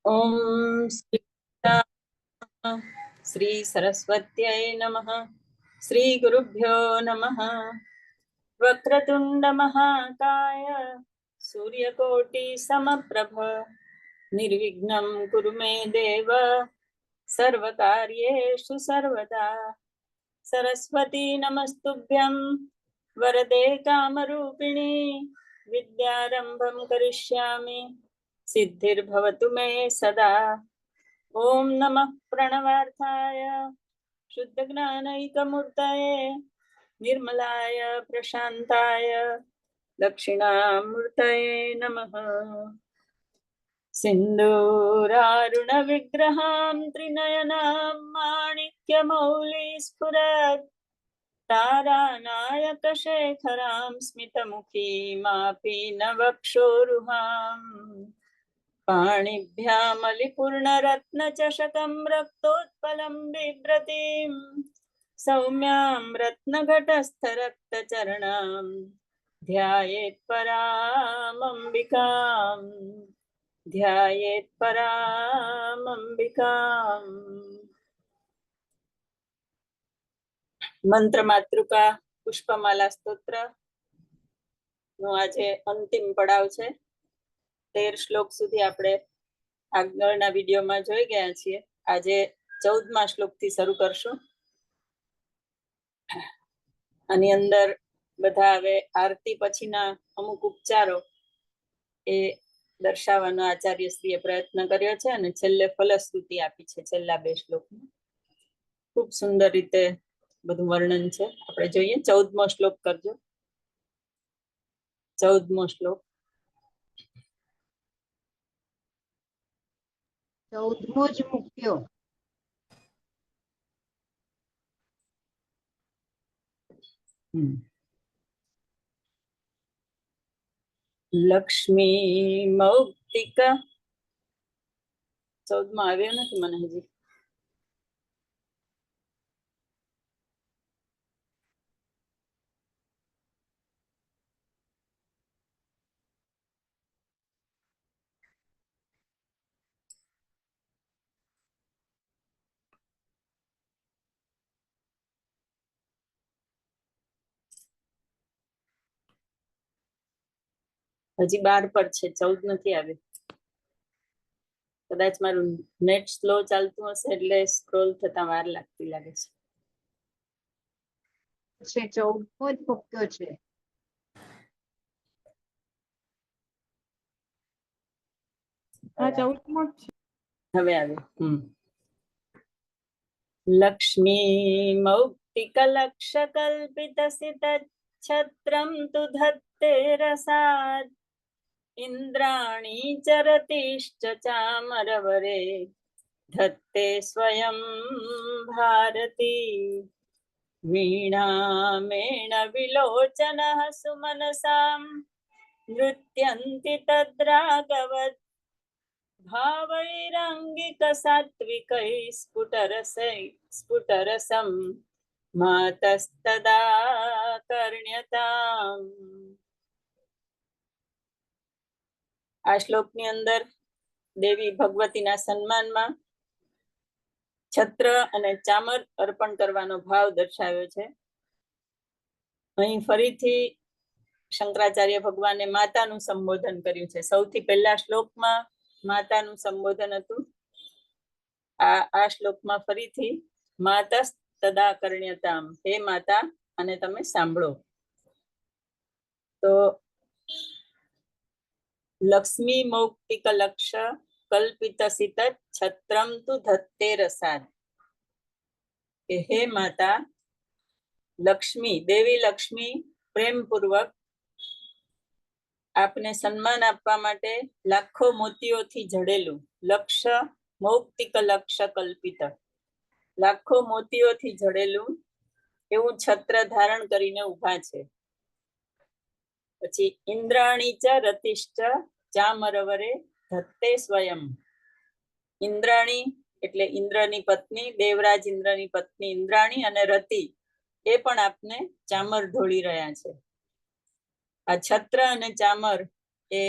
ओम श्री सरस्वत्यै नमः। श्री गुरुभ्यो नमः। वक्रतुंड महाकाय सूर्यकोटि समप्रभ निर्विघ्नं कुरु मे देव सर्वकार्येषु सर्वदा। सरस्वती नमस्तुभ्यं वरदे कामरूपिणी विद्यारंभं करिष्यामि सिद्धिर्भवतु मे सदा। ओम नमः प्रणवार्थाय शुद्धज्ञानैकमूर्तये निर्मलाय प्रशान्ताय दक्षिणामूर्तये नमः। सिन्दूरारुणविग्रहां त्रिनयनां माणिक्यमौलिस्फुरत् तारानायकशेखरां स्मितमुखीमापि नवक्षोरुहाम् पाणिभ्यामलिपूर्णरत्नचषकं रक्तोत्पलं बिभ्रतीं सौम्यां रत्नघटस्थरक्तचरणां ध्यायेत् परामम्बिकाम् ध्यायेत् परामम्बिकाम्। મંત્ર માતૃકા પુષ્પમાલા સ્તોત્ર નો આજે અંતિમ પડાવ છે। 13 શ્લોક સુધી આપણે આગળના વિડીયોમાં જોઈ ગયા છીએ। આજે 14મા શ્લોકથી શરૂ કરશું। આની અંદર બધા હવે આરતી પછીના અમુક ઉપચારો એ દર્શાવવાનો આચાર્યશ્રીએ પ્રયત્ન કર્યો છે અને છેલ્લે ફલશ્રુતિ આપી છે છેલ્લા 2 શ્લોકમાં। ખૂબ સુંદર રીતે બધું વર્ણન છે। આપણે જોઈએ 14મો શ્લોક કરજો। 14મો શ્લોક। 14મો જ મૂક્યો। લક્ષ્મી મૌક્તિક 14માં આવ્યો નથી મને હજી। હજી 12 પર છે, 14 નથી આવ્યો। કદાચ મારું નેટ સ્લો ચાલતું હશે એટલે સ્ક્રોલ થતા વાર લાગતી લાગે છે। 14મો જ મૂક્યો છે। હા 14મો જ છે। હવે આવ્યો। લક્ષ્મી મૌક્તિક લક્ષ કલ્પિત સિત છત્રમ તુ ધત્તે રસાદ ઇન્દ્રાણી ચરતિશ્ચ ચામરવરે ધત્તે સ્વયં ભારતી વીણામેણ વિલોચનઃ સુમનસાં નૃત્યન્તિ તદ્રાગવત ભાવૈરાંગિક સાત્વિકૈ સ્ફુટરસં માતસ્તદા કર્ણ્યતામ। આ શ્લોકની અંદર દેવી ભગવતીના સન્માનમાં છત્ર અને ચામર અર્પણ કરવાનો ભાવ દર્શાવ્યો છે। અહીં ફરીથી શંકરાચાર્ય ભગવાને માતાનું સંબોધન કર્યું છે। સૌથી પહેલા શ્લોકમાં માતાનું સંબોધન હતું। આ શ્લોકમાં ફરીથી માતસ્તદા કર્ણ્યતામ, હે માતા અને તમે સાંભળો। તો લક્ષ્મી મૌક્તિક લક્ષ કલ્પિત સિત છત્રમ તુ ધત્તે રસાદ, કે હે માતા લક્ષ્મી, દેવી લક્ષ્મી પ્રેમપૂર્વક આપને સન્માન આપવા માટે લાખો મોતીઓથી જડેલું, લક્ષ મૌક્તિક લક્ષ કલ્પિત, લાખો મોતીઓથી જડેલું એવું છત્ર ધારણ કરીને ઊભા છે। પછી ઇન્દ્રાણી ચ રતિશ્ચ ચામરવરે ધત્તે સ્વયં, ઇન્દ્રાણી એટલે ઇન્દ્રની પત્ની, દેવરાજ ઇન્દ્રની પત્ની ઇન્દ્રાણી અને રતિ એ પણ આપને ચામર ઢોળી રહ્યા છે। આ છત્ર અને ચામર એ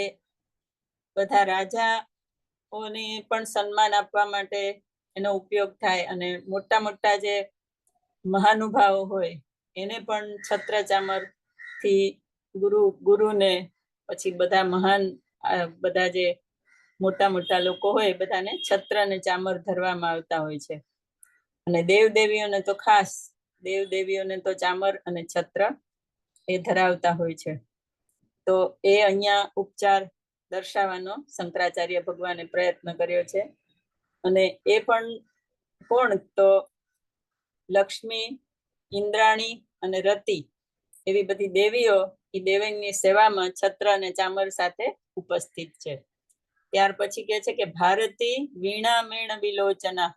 બધા રાજા ઓની પણ સન્માન આપવા માટે એનો ઉપયોગ થાય, અને મોટા મોટા જે મહાનુભાવો હોય એને પણ છત્ર ચામર થી ગુરુને પછી બધા મહાન બધા જે મોટા મોટા લોકો હોય બધાને છત્ર અને ચામર ધરવામાં આવતા હોય છે. અને દેવદેવીઓને તો ખાસ દેવદેવીઓને તો ચામર અને છત્ર એ ધરાવતા હોય છે. તો એ અહીંયા ઉપચાર દર્શાવવાનો શંકરાચાર્ય ભગવાને પ્રયત્ન કર્યો છે. અને એ પણ કોણ, તો લક્ષ્મી, ઇન્દ્રાણી અને રતિ એવી બધી દેવીઓ એ દેવીની સેવામાં છત્ર અને ચામર સાથે ઉપસ્થિત છે. ત્યાર પછી કે છે કે ભારતી વીણા મેણ વિલોચના.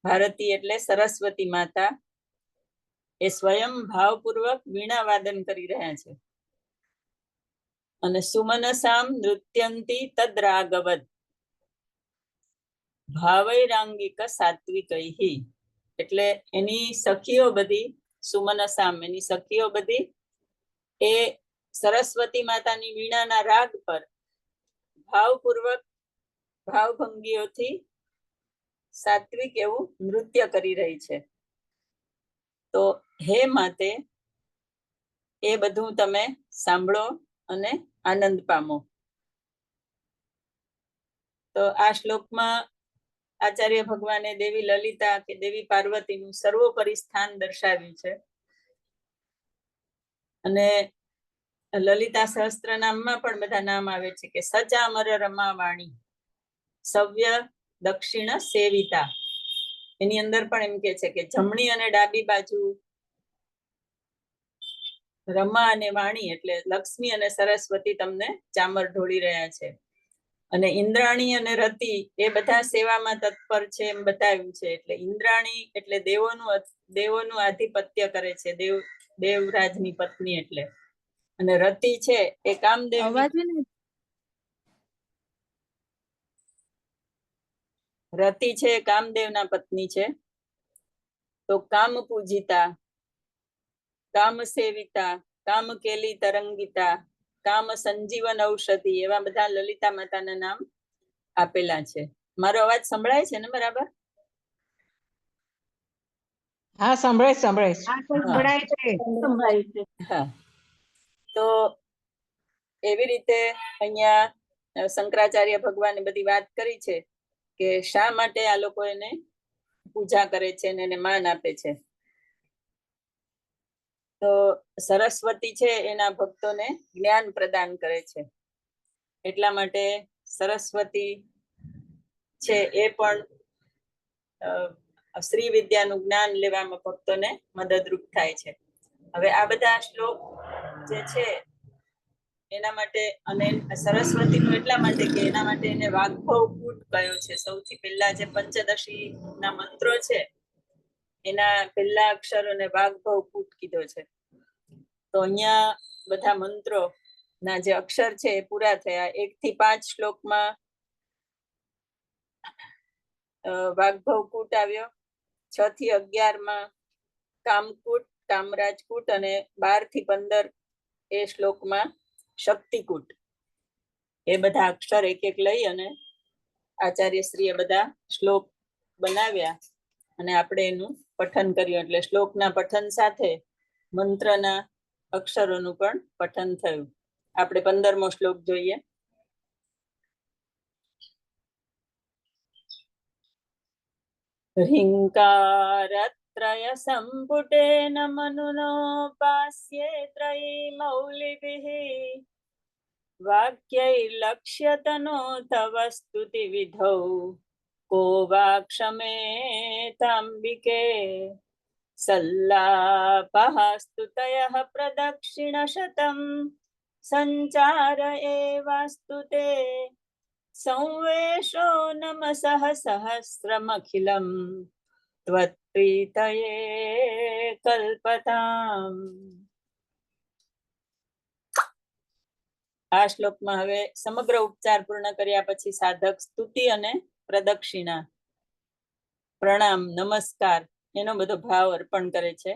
ભારતી એટલે સરસ્વતી માતા, એ સ્વયં ભાવપૂર્વક વીણા વાદન કરી રહ્યા છે. અને સુમનસામ નૃત્યંતી તદ્રાગવદ ભાવૈરાંગિક સાત્વિકૈહી, એટલે એની સખીઓ બધી, સુમનસામ એની સખીઓ બધી એ સરસ્વતી માતાની વીણાના રાગ પર ભાવપૂર્વક ભાવભંગીઓથી સાત્વિક એવું નૃત્ય કરી રહી છે. તો હે માતે એ બધું તમે સાંભળો અને આનંદ પામો. તો આ શ્લોકમાં આચાર્ય ભગવાને દેવી લલિતા કે દેવી પાર્વતીનું સર્વોપરી સ્થાન દર્શાવ્યું છે. અને લલિતા સહસ્ત્ર નામમાં પણ બધા નામ આવે છે કે સચામર રમા વાણી, સવ્ય દક્ષિણ સેવિતા. એની અંદર પણ એમ કે છે કે જમણી અને ડાબી બાજુ રમા અને વાણી એટલે લક્ષ્મી અને સરસ્વતી તમને ચામર ઢોળી રહ્યા છે. અને ઇન્દ્રાણી અને રતિ એ બધા સેવામાં તત્પર છે એમ બતાવ્યું છે. એટલે ઇન્દ્રાણી એટલે દેવોનું આધિપત્ય કરે છે, દેવરાજની પત્ની એટલે. અને રતિ છે એ કામદેવ, રતિ છે કામદેવના પત્ની છે. તો કામ પૂજિતા, કામ સેવિતા, કામ કેલી તરંગિતા, કામ સંજીવન ઔષધિ, એવા બધા લલિતા માતાના નામ આપેલા છે. મારો અવાજ સંભળાય છે ને બરાબર? હા, સંભળાય સંભળાય. આ સંભળાય છે. હા. તો એવી રીતે અહીંયા શંકરાચાર્ય ભગવાને બધી વાત કરી છે કે શા માટે આ લોકો એને પૂજા કરે છે અને એને માન આપે છે. તો સરસ્વતી છે એના ભક્તોને જ્ઞાન પ્રદાન કરે છે, એટલા માટે સરસ્વતી છે એ પણ શ્રી વિદ્યાનું જ્ઞાન લેવામાં ભક્તોને મદદરૂપ થાય છે. હવે આ બધા શ્લોક જે છે એના માટે, અને સરસ્વતીનું એટલા માટે કે એના માટે એને વાગ્ભવ કૂટ કયો છે. સૌથી પહેલા જે પંચદશી ના મંત્રો છે એના પહેલા અક્ષરોને વાગ્ભવ કૂટ કીધો છે. તો અહીંયા બધા મંત્રો ના જે અક્ષર છે એ પૂરા થયા. 1 થી 5 શ્લોકમાં વાગ્ભવ કૂટ આવ્યો, 6 થી 11 માં કામકૂટ, કામરાજકૂટ, અને 12 થી 15 એ શ્લોકમાં શક્તિકૂટ. એ બધા અક્ષર એક એક લઈ અને આચાર્યશ્રીએ બધા શ્લોક બનાવ્યા અને આપણે એનું પઠન કર્યું. એટલે શ્લોકના પઠન સાથે મંત્રના અક્ષરોનું પણ પઠન થયું. આપણે 15મો શ્લોક જોઈએ. હિંકારત્રય સંપુટેન મનુનો પાસ્યે ત્રયી મૌલિભિઃ વાક્યૈર્લક્ષ્યતનોત વસ્તુતિ વિધૌ કો વા ક્ષમેતાંબિકે સલ્લાપઃ સ્તુતયઃ પ્રદક્ષિણશતં સંચાર એવાસ્તુતે સંવેશો નમસઃ સહસ્રમખિલં ત્વત્પ્રીતયે કલ્પતામ. આ શ્લોકમાં હવે સમગ્ર ઉપચાર પૂર્ણ કર્યા પછી સાધક સ્તુતિ અને પ્રદક્ષિણા, પ્રણામ, નમસ્કાર એનો બધો ભાવ અર્પણ કરે છે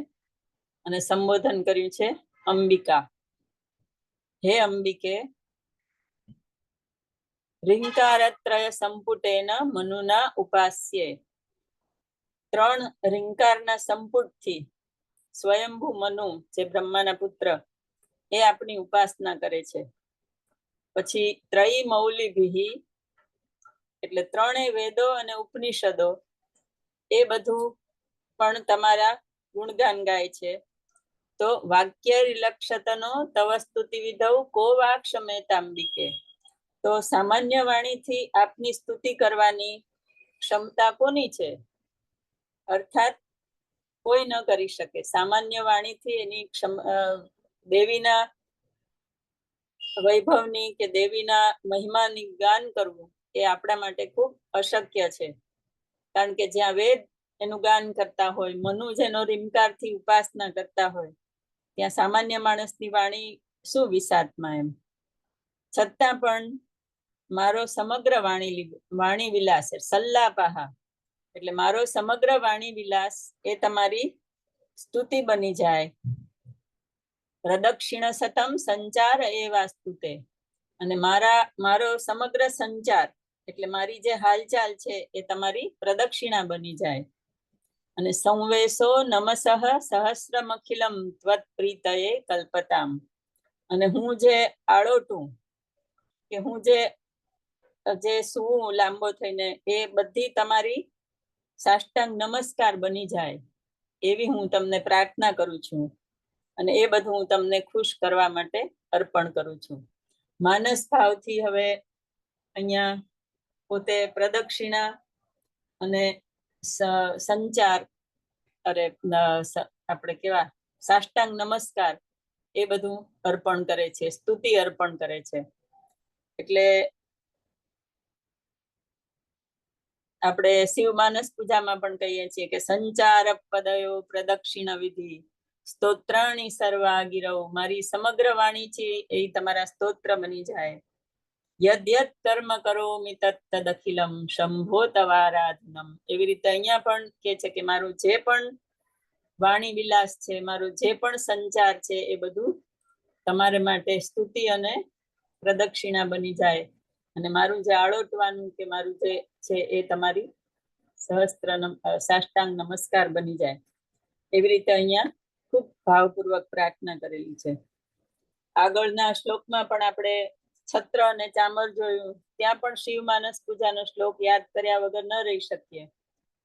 અને સંબોધન કર્યું છે અંબિકા. હે અંબિકે, રિંકારત્રય સંપુટેન મનુના ઉપાસ્યે. 3 રિંકારના સંપુટથી સ્વયંભૂ મનુ જે બ્રહ્માના પુત્ર એ આપણી ઉપાસના કરે છે. પછી ત્રયી મૌલિભિ એટલે 3 વેદો અને ઉપનિષદો એ બધું પણ તમારા ગુણગાન ગાય છે. તો વાક્ય વિલક્ષતનો તવ સ્તુતિ વિધૌ કો વા ક્ષમેતાંબિકે. તો સામાન્ય વાણીથી આપની સ્તુતિ કરવાની ક્ષમતા કોની છે? અર્થાત કોઈ ન કરી શકે. સામાન્ય વાણીથી એની દેવીના વૈભવની કે દેવીના મહિમાની ગાન કરવું એ આપણા માટે ખૂબ અશક્ય છે. કારણ કે જ્યાં વેદ એનું ગાન કરતા હોય, મનુ જેનો રીમકારથી ઉપાસના કરતા હોય, ત્યાં સામાન્ય માણસની વાણી શું વિસાતમાં એમ. છતાં પણ મારો સમગ્ર વાણી વિલાસ સલ્લાપાહા એટલે મારો સમગ્ર વાણી વિલાસ એ તમારી સ્તુતિ બની જાય. પ્રદક્ષિણ સતમ સંચાર એ વાસ્તુતે. અને મારો સમગ્ર સંચાર એટલે મારી જે હાલચાલ છે એ તમારી પ્રદક્ષિણા બની જાય. અને સંવેશો નમસઃ સહસ્રમખિલમ ત્વત પ્રીતયે કલ્પતામ. અને હું જે આળોટું કે હું જે શું લાંબો થઈને એ બધી તમારી સાષ્ટાંગ નમસ્કાર બની જાય એવી હું તમને પ્રાર્થના કરું છું. અને એ બધું હું તમને ખુશ કરવા માટે અર્પણ કરું છું. માનસ ભાવથી હવે અહીંયા પોતે પ્રદક્ષિણા અને સંચાર આપણે કેવા સાષ્ટાંગ નમસ્કાર એ બધું અર્પણ કરે છે, સ્તુતિ અર્પણ કરે છે. એટલે આપણે શિવ માનસ પૂજામાં પણ કહીએ છીએ કે સંચાર પદયો પ્રદક્ષિણ વિધિ સ્તોત્રાણી સર્વા ગિરવ. મારી સમગ્ર વાણી છે એ તમારા સ્તોત્ર બની જાય. યદ્યત કર્મ કરોમિ તત્તદખિલમ શંભો તવારાધનમ. એવી રીતે અહીંયા પણ કે છે કે મારું જે પણ વાણી વિલાસ છે, મારું જે પણ સંચાર છે એ બધું તમારે માટે સ્તુતિ અને પ્રદક્ષિણા બની જાય. અને મારું જે આળોટવાનું કે મારું જે છે એ તમારી સાષ્ટાંગ નમસ્કાર બની જાય. એવી રીતે અહીંયા ખૂબ ભાવપૂર્વક પ્રાર્થના કરેલી છે. આગળના શ્લોકમાં પણ આપણે છત્ર અને ચામર જોયું, ત્યાં પણ શિવ માનસ પૂજાનો શ્લોક યાદ કર્યા વગર ન રહી શકીએ.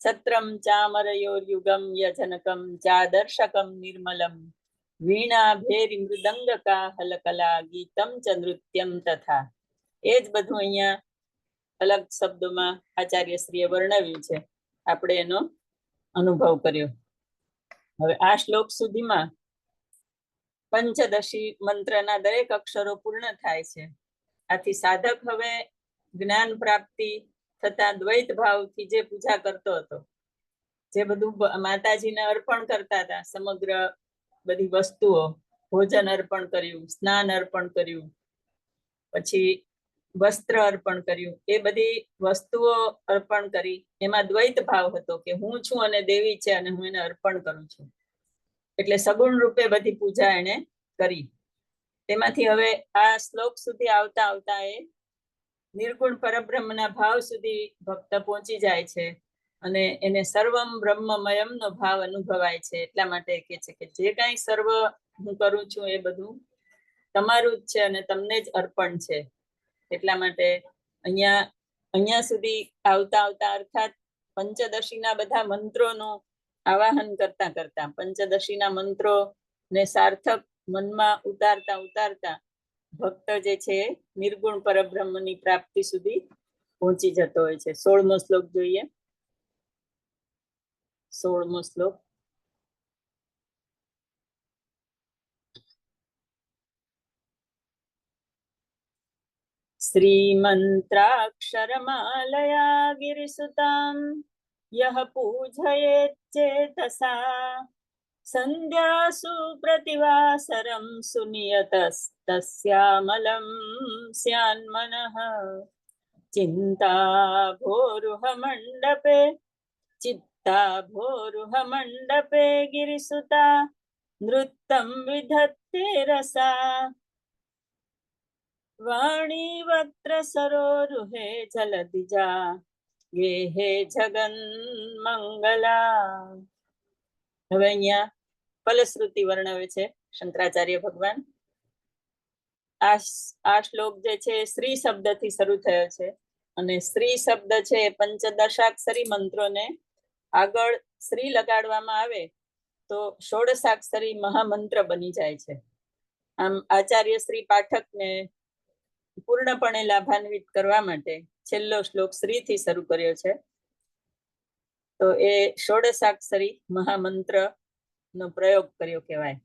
છત્રમ ચામરયોર્યુગમ યજનકમ ચાદર્શકમ નિર્મલમ વીણા ભેરી મૃદંગકા હલકલા ગીતમ ચ નૃત્યમ તથા. એ જ બધું અહીંયા અલગ શબ્દોમાં આચાર્યશ્રીએ વર્ણવ્યું છે. આપણે એનો અનુભવ કર્યો. હવે આ શ્લોક સુધીમાં પંચદશી મંત્રના દરેક અક્ષરો પૂર્ણ થાય છે. આથી સાધક હવે જ્ઞાન પ્રાપ્તિ થતા દ્વૈત ભાવથી જે પૂજા કરતો હતો, જે બધું માતાજીને અર્પણ કરતા હતા, સમગ્ર બધી વસ્તુઓ, ભોજન અર્પણ કર્યું, સ્નાન અર્પણ કર્યું, પછી વસ્ત્ર અર્પણ કર્યું, એ બધી વસ્તુઓ અર્પણ કરી. એમાં દ્વૈત ભાવ હતો કે હું છું અને દેવી છે અને હું એને અર્પણ કરું છું. એટલે સગુણ રૂપે બધી પૂજા એને કરી. તેમાંથી હવે આ શ્લોક સુધી આવતા આવતા એ નિર્ગુણ પરબ્રહ્મના ભાવ સુધી ભક્ત પહોંચી જાય છે અને એને સર્વમ બ્રહ્મમયમ નો ભાવ અનુભવાય છે. એટલા માટે કહે છે કે જે કાંઈ સર્વ હું કરું છું એ બધું તમારું જ છે અને તમને જ અર્પણ છે. એટલા માટે અહીંયા સુધી આવતા આવતા અર્થાત પંચદશીના બધા મંત્રોનું આવાહન કરતા કરતા, પંચદશીના મંત્રો ને સાર્થક મનમાં ઉતારતા ભક્ત જે છે નિર્ગુણ પરબ્રહ્મની પ્રાપ્તિ સુધી પહોંચી જતો હોય છે. 16મો શ્લોક જોઈએ. 16મો શ્લોક. શ્રીમંત્રાક્ષરમાલયા ગિરિસુતામ યહ પૂજયેચ્ચેતસા સંધ્યાસુ પ્રતિવાસરમ સુનિયતસ્તસ્યામલમ સ્યાન્મનઃ ચિત્તાભોરુહ મંડપે ગિરિસુતા નૃત્તમ વિધત્તે રસા. વાણી વક્ત્ર સરોરુહે જલધિજા ગેહે જગન મંગલા. હવે અહીંયા ફલશ્રુતિ વર્ણવે છે શંકરાચાર્ય ભગવાન. આ શ્લોક જે છે શ્રી શબ્દથી શરૂ થયો છે અને શ્રી શબ્દ છે એ પંચદશાક્ષરી મંત્રોને આગળ શ્રી લગાડવામાં આવે તો ષોડશાક્ષરી મહામંત્ર બની જાય છે. આમ આચાર્ય શ્રી પાઠકને પૂર્ણપણે લાભાન્વિત કરવા માટે છેલ્લો શ્લોક શ્રી થી શરૂ કર્યો છે. તો એ ષોડશાક્ષરી મહામંત્ર નો પ્રયોગ કર્યો કહેવાય.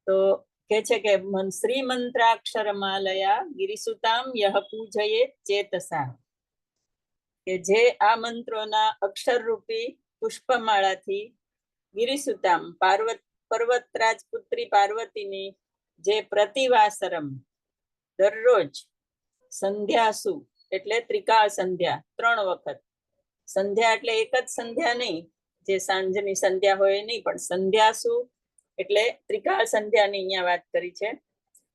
તો કે છે કે શ્રી મંત્રાક્ષર માલયા ગિરિસુતામ યહ પૂજયે ચેતસા, કે જે આ મંત્રોના અક્ષર રૂપી પુષ્પમાળાથી ગિરિસુતામ પર્વતરાજ પુત્રી પાર્વતીની જે પ્રતિવાસરમ દરરોજ સંધ્યાસુ એટલે ત્રિકાળ સંધ્યા 3 વખત, સંધ્યા એટલે એક જ સંધ્યા નહીં જે સાંજની સંધ્યા હોય નહીં, પણ સંધ્યાસુ એટલે ત્રિકાળ સંધ્યાની અહીંયા વાત કરી છે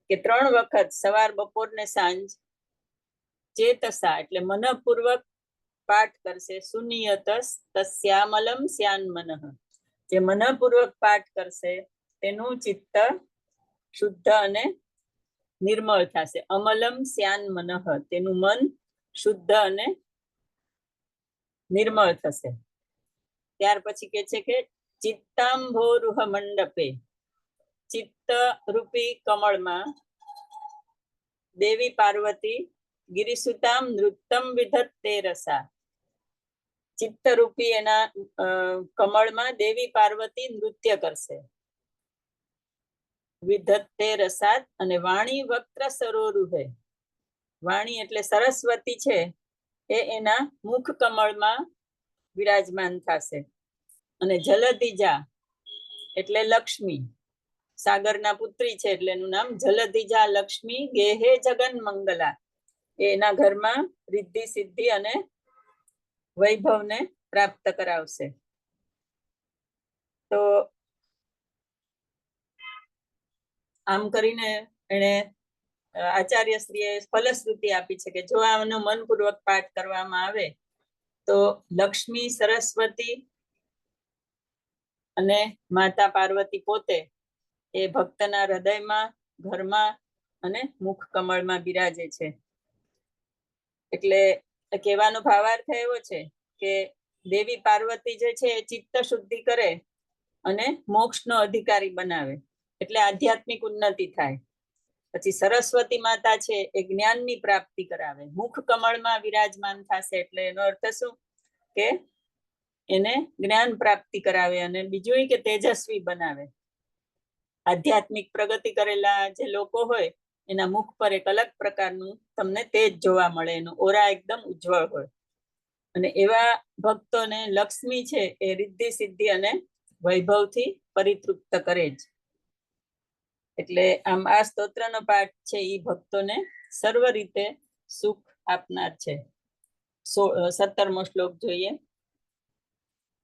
કે 3 વખત સવાર બપોર ને સાંજ ચેતસા એટલે મનપૂર્વક પાઠ કરશે. સુનિયતસ તસ્યામલમ સ્યાન મનઃ, જે મનપૂર્વક પાઠ કરશે તેનું ચિત્ત શુદ્ધ અને નિર્મળ થશે. અમલમ સ્યાન મનઃ, તેનું મન શુદ્ધ અને નિર્મળ થશે. ત્યાર પછી કે છે કે ચિત્તાંભોરુહ મંડપે, ચિત્ત રૂપી કમળમાં દેવી પાર્વતી ગિરિસુતામ નૃત્તમ વિધત્તે રસા, ચિત્તરૂપી એના કમળમાં દેવી પાર્વતી નૃત્ય કરશે. વિધત્તે રસાત, અને વાણી વક્ત્ર સરોરુહે, વાણી એટલે સરસ્વતી છે એ એના મુખ કમળમાં વિરાજમાન થશે. અને જલધિજા એટલે લક્ષ્મી, સાગરના પુત્રી છે એટલે એનું નામ જલધિજા લક્ષ્મી ગેહે જગન મંગલા, એના ઘરમાં રિદ્ધિ સિદ્ધિ અને વૈભવને પ્રાપ્ત કરાવશે. તો આમ કરીને એને આચાર્ય શ્રીએ ફલશ્રુતિ આપી છે કે જો આનો મનપૂર્વક પાઠ કરવામાં આવે તો લક્ષ્મી સરસ્વતી અને માતા પાર્વતી પોતે એ ભક્તના હૃદયમાં, ઘરમાં અને મુખ કમળમાં બિરાજે છે. એટલે કહેવાનો ભાવાર્થ એવો છે કે દેવી પાર્વતી જે છે એ ચિત્ત શુદ્ધિ કરે અને મોક્ષનો અધિકારી બનાવે, એટલે આધ્યાત્મિક ઉન્નતિ થાય. પછી સરસ્વતી માતા છે એ જ્ઞાનની પ્રાપ્તિ કરાવે, મુખ કમળમાં વિરાજમાન થશે એટલે એનો અર્થ શું કે એને જ્ઞાન પ્રાપ્તિ કરાવે. અને બીજું કે તેજસ્વી બનાવે. આધ્યાત્મિક પ્રગતિ કરેલા જે લોકો હોય એના મુખ પર એક અલગ પ્રકારનું તમને તેજ જોવા મળે, એનો ઓરા એકદમ ઉજ્જવળ હોય. અને એવા ભક્તોને લક્ષ્મી છે એ રિદ્ધિ સિદ્ધિ અને વૈભવથી પરિતૃપ્ત કરે જ. એટલે આમ આ સ્તોત્રનો પાઠ છે એ ભક્તોને સર્વ રીતે સુખ આપનાર છે. 17મો શ્લોક જોઈએ.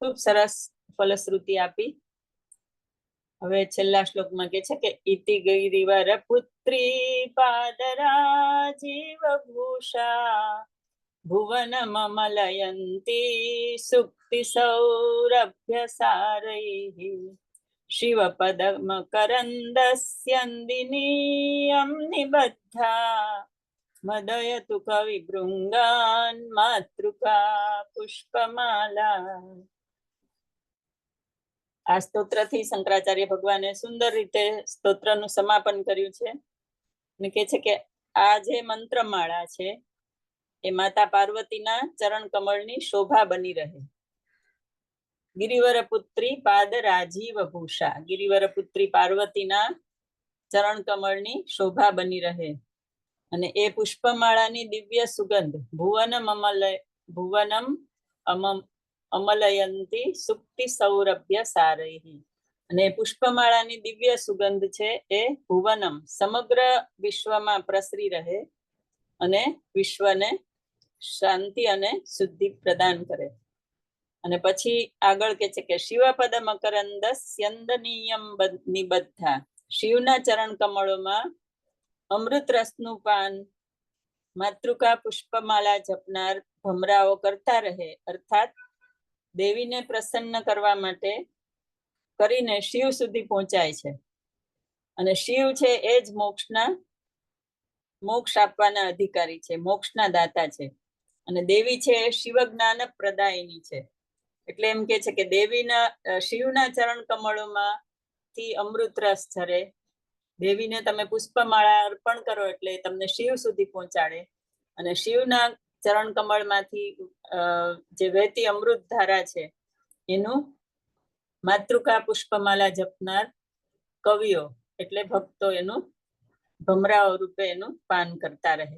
ખૂબ સરસ ફલશ્રુતિ આપી. હવે છેલ્લા શ્લોકમાં કે છે કે ઇતિ ગિરિવર પુત્રી પાદરાજીવ ભૂષા ભુવન મમલયંતી સુક્તિ સૌરભ્ય સારૈ શિવ પદમ કરંદસ્યંદિનીયમ નિબદ્ધા મદયતુ કવિ ભૃંગાન માતૃકા પુષ્પમાલા. આ સ્તોત્રથી શંકરાચાર્ય ભગવાને સુંદર રીતે સ્તોત્રનું સમાપન કર્યું છે અને કહે છે કે આ જે મંત્રમાળા છે એ માતા પાર્વતીના ચરણ કમળની શોભા બની રહે. ગિરિવર પુત્રી પાદ રાજીવ ભૂષા, ગિરિવર પુત્રી પાર્વતીના ચરણ કમળની શોભા બની રહે. અને એ પુષ્પમાળાની દિવ્ય સુગંધ ભુવનમ અમલયંતી સુક્તિ સૌરભ્ય સારૈ, અને પુષ્પમાળાની દિવ્ય સુગંધ છે એ ભુવનમ સમગ્ર વિશ્વમાં પ્રસરી રહે અને વિશ્વને શાંતિ અને શુદ્ધિ પ્રદાન કરે. અને પછી આગળ કે છે કે શિવપદ મકરંદ સ્યંદનીયમ નિબદ્ધા, શિવના ચરણ કમળોમાં અમૃત રસનું પાન માતૃકા પુષ્પમાળા જપનાર ભમરાઓ કરતા રહે, અર્થાત દેવીને પ્રસન્ન કરવા માટે કરીને શિવ સુધી પહોંચાય છે. અને શિવ છે એ જ મોક્ષ આપવાના અધિકારી છે, મોક્ષના દાતા છે. અને દેવી છે એ શિવ જ્ઞાન પ્રદાયિની છે. એટલે એમ કે છે કે શિવના ચરણ કમળોમાંથી અમૃત રસ ઝરે. દેવીને તમે પુષ્પમાળા અર્પણ કરો એટલે તમને શિવ સુધી પહોંચાડે. અને શિવના ચરણ કમળમાંથી જે વહેતી અમૃત ધારા છે એનું માતૃકા પુષ્પમાલા જપનાર કવિઓ એટલે ભક્તો એનું ભમરાઓ રૂપે એનું પાન કરતા રહે.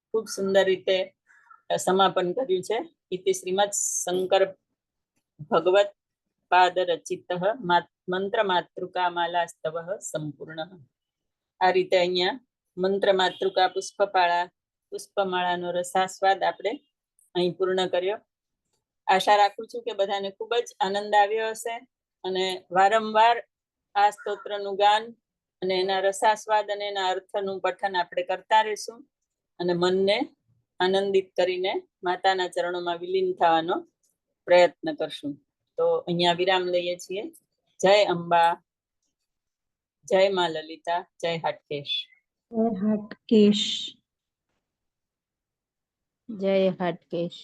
ખૂબ સુંદર રીતે સમાપન કર્યું છે. ઇતિ શ્રીમદ શંકર ભગવત પાદ રચિત મંત્ર માતૃકા માલા સ્તવ સંપૂર્ણ. આ રીતે અહીંયા મંત્ર માતૃકા પુષ્પમાળાનો રસાસ્વાદ આપણે અહીં પૂર્ણ કર્યો. આશા રાખું છું કે બધાને ખૂબ જ આનંદ આવ્યો હશે અને વારંવાર આ સ્તોત્રનું ગાન અને એના રસાસ્વાદ અને એના અર્થનું પઠન આપણે કરતા રહીશું અને મનને આનંદિત કરીને માતાના ચરણોમાં વિલીન થવાનો પ્રયત્ન કરશું. તો અહીંયા વિરામ લઈએ છીએ. જય અંબા, જય મા લલિતા, જય હાટકેશ. જય હાટકેશ. જય હાટકેશ.